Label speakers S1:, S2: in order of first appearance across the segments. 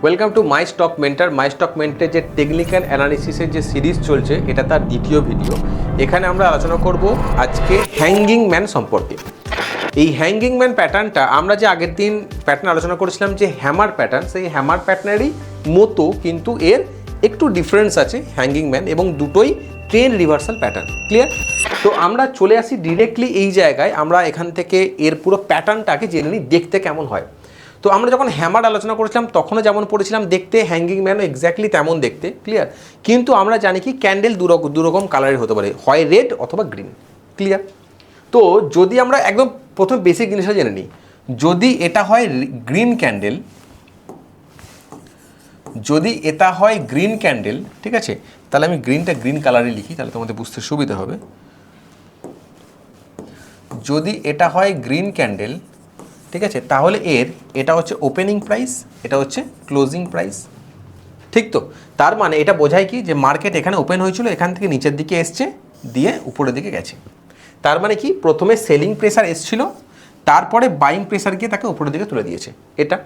S1: Welcome to my stock mentor. My stock মেন্টরের যে technical অ্যানালিসিসের যে সিরিজ চলছে, এটা তার দ্বিতীয় ভিডিও। এখানে আমরা আলোচনা করব আজকে হ্যাঙ্গিং ম্যান সম্পর্কে। এই হ্যাঙ্গিং ম্যান প্যাটার্নটা আমরা যে আগের দিন প্যাটার্ন আলোচনা করেছিলাম যে হ্যামার প্যাটার্ন, সেই হ্যামার প্যাটার্নেরই মতো কিন্তু এর একটু ডিফারেন্স আছে হ্যাঙ্গিং ম্যান, এবং দুটোই ট্রেন্ড রিভার্সাল প্যাটার্ন। ক্লিয়ার? তো আমরা চলে আসি ডিরেক্টলি এই জায়গায়। আমরা এখান থেকে এর পুরো প্যাটার্নটাকে জেনে নিই দেখতে কেমন হয়। তো আমরা যখন হ্যামার আলোচনা করেছিলাম তখনও যেমন পড়েছিলাম দেখতে, হ্যাঙ্গিং ম্যানও এক্স্যাক্টলি তেমন দেখতে। ক্লিয়ার? কিন্তু আমরা জানি কি ক্যান্ডেল দুরকম কালারের হতে পারে, হয় রেড অথবা গ্রিন। ক্লিয়ার? তো যদি আমরা একদম প্রথম বেসিক জিনিসটা জেনে নিই, যদি এটা হয় গ্রিন ক্যান্ডেল, যদি এটা হয় গ্রিন ক্যান্ডেল, ঠিক আছে, তাহলে আমি গ্রিনটা গ্রিন কালারে লিখি, তাহলে তোমাদের বুঝতে সুবিধা হবে। যদি এটা হয় গ্রিন ক্যান্ডেল, ঠিক আছে, তাহলে এটা হচ্ছে ওপেনিং প্রাইস, এটা হচ্ছে ক্লোজিং প্রাইস। ঠিক তো? তার মানে এটা বোঝায় কি যে মার্কেট এখানে ওপেন হয়েছিল, এখান থেকে নিচের দিকে এসছে, দিয়ে উপরের দিকে গেছে। তার মানে কি প্রথমে সেলিং প্রেসার এসছিল, তারপরে বাইং প্রেসার গিয়ে তাকে উপরের দিকে তুলে দিয়েছে। এটা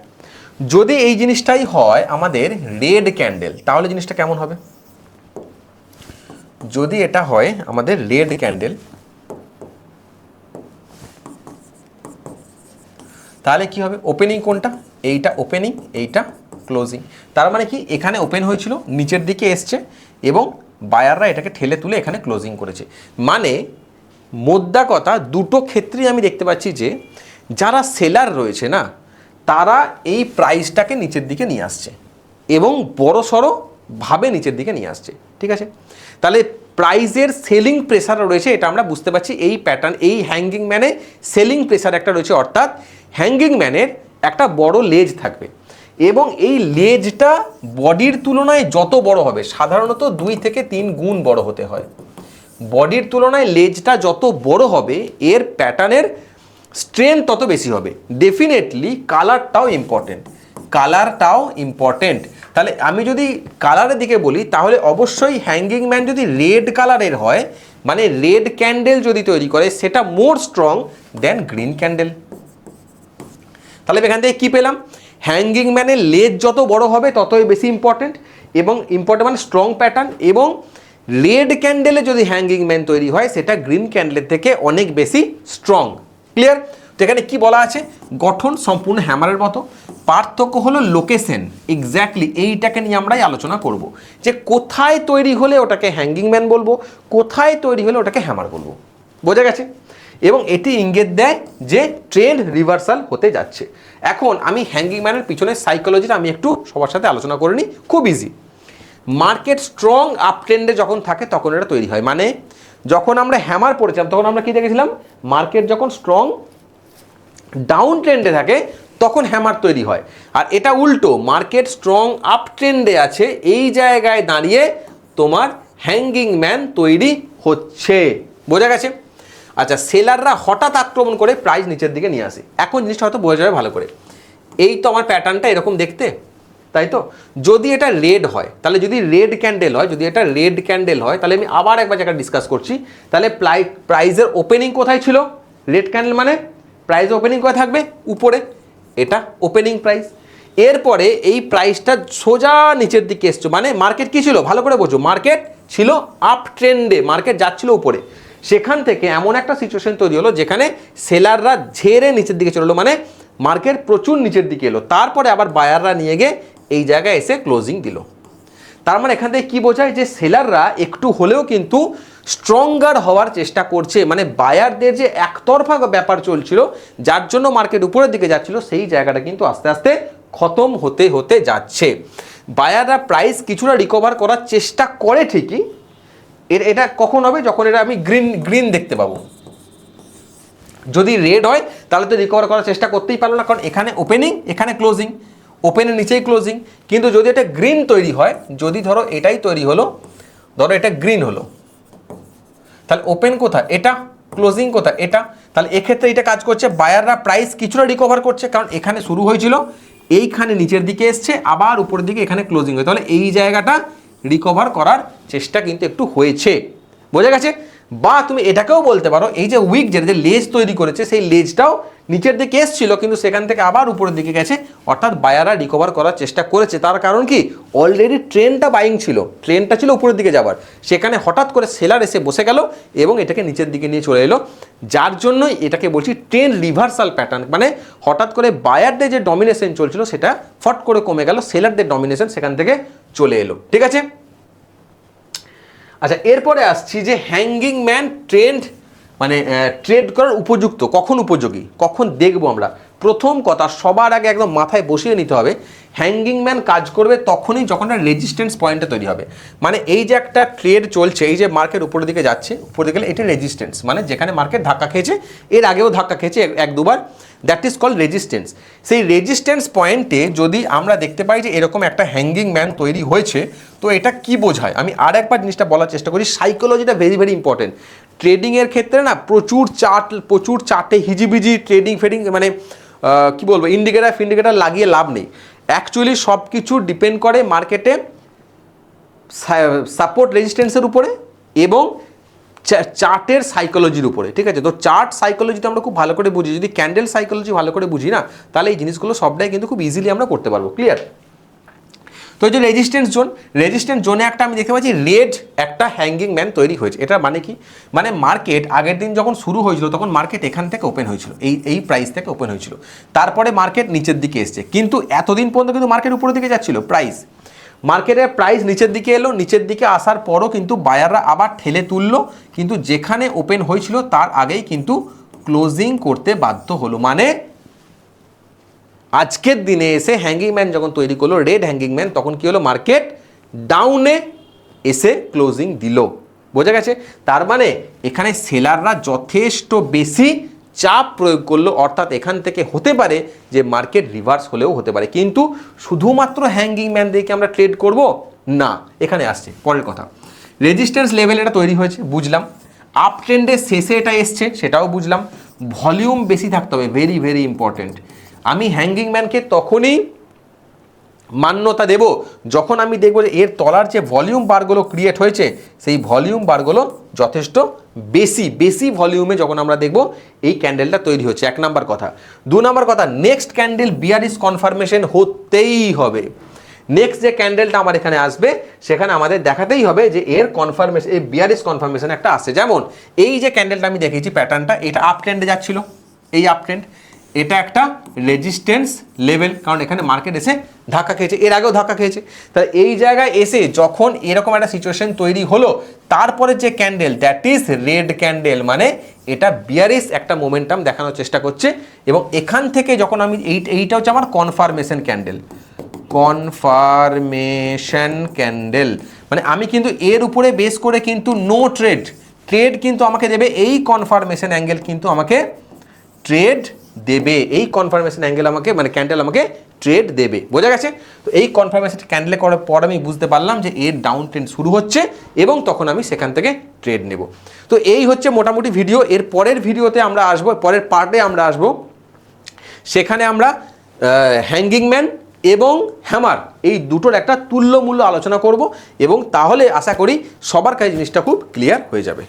S1: যদি এই জিনিসটাই হয় আমাদের রেড ক্যান্ডেল, তাহলে জিনিসটা কেমন হবে? যদি এটা হয় আমাদের রেড ক্যান্ডেল, তাহলে কি হবে? ওপেনিং কোনটা? এইটা ওপেনিং, এইটা ক্লোজিং। তার মানে কি এখানে ওপেন হয়েছিল, নিচের দিকে এসছে, এবং বায়াররা এটাকে ঠেলে তুলে এখানে ক্লোজিং করেছে। মানে মোদ্দা কথা, দুটো ক্ষেত্রেই আমি দেখতে পাচ্ছি যে যারা সেলার রয়েছে না, তারা এই প্রাইসটাকে নিচের দিকে নিয়ে আসছে এবং বড়সড় ভাবে নিচের দিকে নিয়ে আসছে। ঠিক আছে? তাহলে প্রাইজের সেলিং প্রেসার রয়েছে, এটা আমরা বুঝতে পারছি এই প্যাটার্ন, এই হ্যাঙ্গিং ম্যানে সেলিং প্রেসার একটা রয়েছে, অর্থাৎ হ্যাঙ্গিং ম্যানের একটা বড় লেজ থাকবে, এবং এই লেজটা বডির তুলনায় যত বড় হবে, সাধারণত 2 থেকে 3 গুণ বড় হতে হয়। বডির তুলনায় লেজটা যত বড় হবে, এর প্যাটার্নের স্ট্রেংথ তত বেশি হবে। ডেফিনেটলি কালারটাও ইম্পর্টেন্ট, কালারটাও ইম্পর্টেন্ট। তাহলে আমি যদি কালারের দিকে বলি, তাহলে অবশ্যই হ্যাঙ্গিং ম্যান যদি রেড কালারের হয়, মানে রেড ক্যান্ডেল যদি তৈরি করে, সেটা মোর স্ট্রং দেন গ্রিন ক্যান্ডেল। তাহলে এখান থেকে কী পেলাম? হ্যাঙ্গিং ম্যানের লেজ যত বড় হবে ততই বেশি ইম্পর্টেন্ট, এবং ইম্পর্টেন্ট মানে স্ট্রং প্যাটার্ন, এবং রেড ক্যান্ডেলে যদি হ্যাঙ্গিং ম্যান তৈরি হয় সেটা গ্রিন ক্যান্ডেলের থেকে অনেক বেশি স্ট্রং। ক্লিয়ার? তো এখানে কী বলা আছে? গঠন সম্পূর্ণ হ্যামারের মতো, পার্থক্য হলো লোকেশন। এক্স্যাক্টলি এইটাকে নিয়ে আমরাই আলোচনা করব, যে কোথায় তৈরি হলে ওটাকে হ্যাঙ্গিং ম্যান বলবো, কোথায় তৈরি হলে ওটাকে হ্যামার বলবো। বোঝা গেছে? এবং এটি ইঙ্গিত দেয় যে ট্রেন্ড রিভার্সাল হতে যাচ্ছে। এখন আমি হ্যাঙ্গিং ম্যানের পিছনের সাইকোলজিটা আমি একটু সবার সাথে আলোচনা করে নিই, খুব ইজি। মার্কেট স্ট্রং আপ ট্রেন্ডে যখন থাকে তখন এটা তৈরি হয়। মানে যখন আমরা হ্যামার পড়েছিলাম তখন আমরা কি দেখেছিলাম? মার্কেট যখন স্ট্রং ডাউন ট্রেন্ডে থাকে তখন হ্যামার তৈরি হয়। আর এটা উল্টো, মার্কেট স্ট্রং আপ ট্রেন্ডে আছে, এই জায়গায় দাঁড়িয়ে তোমার হ্যাঙ্গিং ম্যান তৈরি হচ্ছে। বোঝা গেছে? আচ্ছা, সেলাররা হঠাৎ আক্রমণ করে প্রাইস নিচের দিকে নিয়ে আসে। এখন জিনিসটা হয়তো বোঝা যাবে ভালো করে। এই তো আমার প্যাটার্নটা এরকম দেখতে, তাই তো? যদি এটা রেড হয়, তাহলে যদি রেড ক্যান্ডেল হয়, যদি এটা রেড ক্যান্ডেল হয়, তাহলে আমি আবার একবার জায়গায় ডিসকাস করছি। তাহলে প্রাইজের ওপেনিং কোথায় ছিল? রেড ক্যান্ডেল মানে প্রাইস ওপেনিং কোথায় থাকবে? উপরে। এটা ওপেনিং প্রাইস। এরপরে এই প্রাইসটা সোজা নিচের দিকে এসছে, মানে মার্কেট কী ছিল? ভালো করে বোঝো, মার্কেট ছিল আপ ট্রেন্ডে, মার্কেট যাচ্ছিল উপরে। সেখান থেকে এমন একটা সিচুয়েশন তৈরি হলো যেখানে সেলাররা ঝেড়ে নিচের দিকে চলে এলো, মানে মার্কেট প্রচুর নিচের দিকে এলো। তারপরে আবার বায়াররা নিয়ে গিয়ে এই জায়গায় এসে ক্লোজিং দিল। তার মানে এখান থেকে কী বোঝায়? যে সেলাররা একটু হলেও কিন্তু স্ট্রঙ্গার হওয়ার চেষ্টা করছে। মানে বায়ারদের যে একতরফা ব্যাপার চলছিল, যার জন্য মার্কেট উপরের দিকে যাচ্ছিল, সেই জায়গাটা কিন্তু আস্তে আস্তে খতম হতে হতে যাচ্ছে। বায়াররা প্রাইস কিছুটা রিকভার করার চেষ্টা করে ঠিকই। এটা কখন হবে? যখন এটা আমি গ্রিন দেখতে পাবো। যদি রেড হয় তাহলে তো রিকভার করার চেষ্টা করতেই পারলো না, কারণ এখানে ওপেনিং, এখানে ক্লোজিং, ওপেনের নিচেই ক্লোজিং। কিন্তু যদি এটা গ্রিন তৈরি হয়, যদি ধরো এটাই তৈরি হলো, ধরো এটা গ্রিন হলো, তাহলে ওপেন কোথায়? এটা। ক্লোজিং কোথায়? এটা। তাহলে এক্ষেত্রে এটা কাজ করছে, বায়াররা প্রাইস কিছুটা রিকভার করছে, কারণ এখানে শুরু হয়েছিল, এইখানে নিচের দিকে এসছে, আবার উপরের দিকে এখানে ক্লোজিং হয়, তাহলে এই জায়গাটা রিকভার করার চেষ্টা কিন্তু একটু হয়েছে। বোঝা গেছে? বা তুমি এটাকেও বলতে পারো এই যে উইক যে লেজ তৈরি করেছে সেই লেজটাও নিচের দিকে এসেছিল কিন্তু সেখান থেকে আবার উপরের দিকে গেছে, অর্থাৎ বায়াররা রিকভার করার চেষ্টা করেছে। তার কারণ কি, অলরেডি ট্রেনটা বাইং ছিল, ট্রেনটা ছিল উপরের দিকে যাবার, সেখানে হঠাৎ করে সেলার এসে বসে গেল এবং এটাকে নিচের দিকে নিয়ে চলে এলো, যার জন্য এটাকে বলছি ট্রেন রিভার্সাল প্যাটার্ন। মানে হঠাৎ করে বায়ারদের যে ডমিনেশন চলছিল সেটা ফট করে কমে গেল, সেলারদের ডমিনেশন সেখান থেকে চলে এলো। ঠিক আছে, আচ্ছা এরপরে আসছি যে হ্যাঙ্গিং ম্যান ট্রেন্ড মানে ট্রেড করার উপযুক্ত, কখন উপযোগী, কখন দেখবো আমরা। প্রথম কথা সবার আগে একদম মাথায় বসিয়ে নিতে হবে, হ্যাঙ্গিং ম্যান কাজ করবে তখনই যখন একটা রেজিস্ট্যান্স পয়েন্টটা তৈরি হবে। মানে এই যে একটা ট্রেড চলছে, এই যে মার্কেট উপরের দিকে যাচ্ছে, উপরের দিকে গেলে এটা রেজিস্ট্যান্স, মানে যেখানে মার্কেট ধাক্কা খেয়েছে, এর আগেও ধাক্কা খেয়েছে এক দুবার, দ্যাট ইজ কল্ড রেজিস্ট্যান্স। সেই রেজিস্ট্যান্স পয়েন্টে যদি আমরা দেখতে পাই যে এরকম একটা হ্যাঙ্গিং ম্যান তৈরি হয়েছে, তো এটা কি বোঝায়, আমি আর একবার জিনিসটা বলার চেষ্টা করি। সাইকোলজিটা ভেরি ভেরি ইম্পর্টেন্ট ট্রেডিংয়ের ক্ষেত্রে না। প্রচুর চার্টে হিজিবিজি ট্রেডিং ফেডিং মানে কি বলবো, ইন্ডিকেটার লাগিয়ে লাভ নেই। অ্যাকচুয়ালি সব কিছু ডিপেন্ড করে মার্কেটে সাপোর্ট রেজিস্ট্যান্সের উপরে এবং চার্টের সাইকোলজির উপরে। ঠিক আছে, তো চার্ট সাইকোলজিটা আমরা খুব ভালো করে বুঝি, যদি ক্যান্ডেল সাইকোলজি ভালো করে বুঝি না, তাহলে এই জিনিসগুলো সবটাই কিন্তু খুব ইজিলি আমরা করতে পারবো। ক্লিয়ার? তো এই যে রেজিস্ট্যান্স জোনে একটা আমি দেখতে পাচ্ছি রেড একটা হ্যাঙ্গিং ম্যান তৈরি হয়েছে। এটা মানে কি, মানে মার্কেট আগের দিন যখন শুরু হয়েছিল তখন মার্কেট এখান থেকে ওপেন হয়েছিল, এই প্রাইস থেকে ওপেন হয়েছিল, তারপরে মার্কেট নিচের দিকে এসছে, কিন্তু এতদিন পর্যন্ত কিন্তু মার্কেট উপরের দিকে যাচ্ছিল, মার্কেটের প্রাইস নিচের দিকে এলো, নিচের দিকে আসার পরও কিন্তু বায়াররা আবার ঠেলে তুললো, কিন্তু যেখানে ওপেন হয়েছিল তার আগেই কিন্তু ক্লোজিং করতে বাধ্য হলো। মানে আজকের দিনে এসে হ্যাঙ্গিং ম্যান যখন তৈরি করলো রেড হ্যাঙ্গিং ম্যান, তখন কি হলো, মার্কেট ডাউনে এসে ক্লোজিং দিল। বোঝা গেছে? তার মানে এখানে সেলাররা যথেষ্ট বেশি চাপ প্রয়োগ করলো, অর্থাৎ এখান থেকে হতে পারে যে মার্কেট রিভার্স হলেও হতে পারে। কিন্তু শুধুমাত্র হ্যাঙ্গিং ম্যান দিয়ে কি আমরা ট্রেড করব না। এখানে আসছে পরের কথা, রেজিস্ট্যান্স লেভেল এটা তৈরি হয়েছে বুঝলাম, আপ ট্রেন্ডের শেষে এটা এসছে সেটাও বুঝলাম, ভলিউম বেশি থাকতে হবে, ভেরি ভেরি ইম্পর্টেন্ট। আমি হ্যাঙ্গিং ম্যানকে তখনই মান্যতা দেব যখন আমি দেখব যে এর তলার যে ভলিউম বারগুলো ক্রিয়েট হয়েছে সেই ভলিউম বারগুলো যথেষ্ট বেশি ভলিউমে যখন আমরা দেখব এই ক্যান্ডেলটা তৈরি হচ্ছে। এক নাম্বার কথা। দু নাম্বার কথা, নেক্সট ক্যান্ডেল বিয়ারিশ কনফার্মেশন হতেই হবে। নেক্সট যে ক্যান্ডেলটা আমার এখানে আসবে সেখানে আমাদের দেখাতেই হবে যে এর কনফার্মেশন, এই বিয়ারিশ কনফার্মেশন একটা আসছে। যেমন এই যে ক্যান্ডেলটা আমি দেখিয়েছি প্যাটার্নটা, এটা আপ ট্রেন্ডে যাচ্ছিল, এই আপ ট্রেন্ড, এটা একটা রেজিস্ট্যান্স লেভেল, কারণ এখানে মার্কেট এসে ধাক্কা খেয়েছে, এর আগেও ধাক্কা খেয়েছে। তাহলে এই জায়গায় এসে যখন এরকম একটা সিচুয়েশন তৈরি হলো, তারপরে যে candle that is red candle, মানে এটা বিয়ারিশ একটা মোমেন্টাম দেখানোর চেষ্টা করছে। এবং এখান থেকে যখন আমি এইটা হচ্ছে আমার কনফার্মেশন ক্যান্ডেল, মানে আমি কিন্তু এর উপরে বেস করে কিন্তু নো ট্রেড কিন্তু আমাকে দেবে, এই কনফার্মেশন অ্যাঙ্গেল কিন্তু আমাকে ট্রেড দেবে, এই কনফার্মেশন অ্যাঙ্গেল আমাকে মানে ক্যান্ডেল আমাকে ট্রেড দেবে। বোঝা গেছে? তো এই কনফার্মেশন ক্যান্ডেল করার পর আমি বুঝতে পারলাম যে এর ডাউন ট্রেন্ড শুরু হচ্ছে এবং তখন আমি সেখান থেকে ট্রেড নেব। তো এই হচ্ছে মোটামুটি ভিডিও। এর পরের ভিডিওতে আমরা আসবো, পরের পার্টে আমরা আসবো, সেখানে আমরা হ্যাঙ্গিং ম্যান এবং হ্যামার এই দুটোর একটা তুল্য মূল্য আলোচনা করব এবং তাহলে আশা করি সবার কাছে জিনিসটা খুব ক্লিয়ার হয়ে যাবে।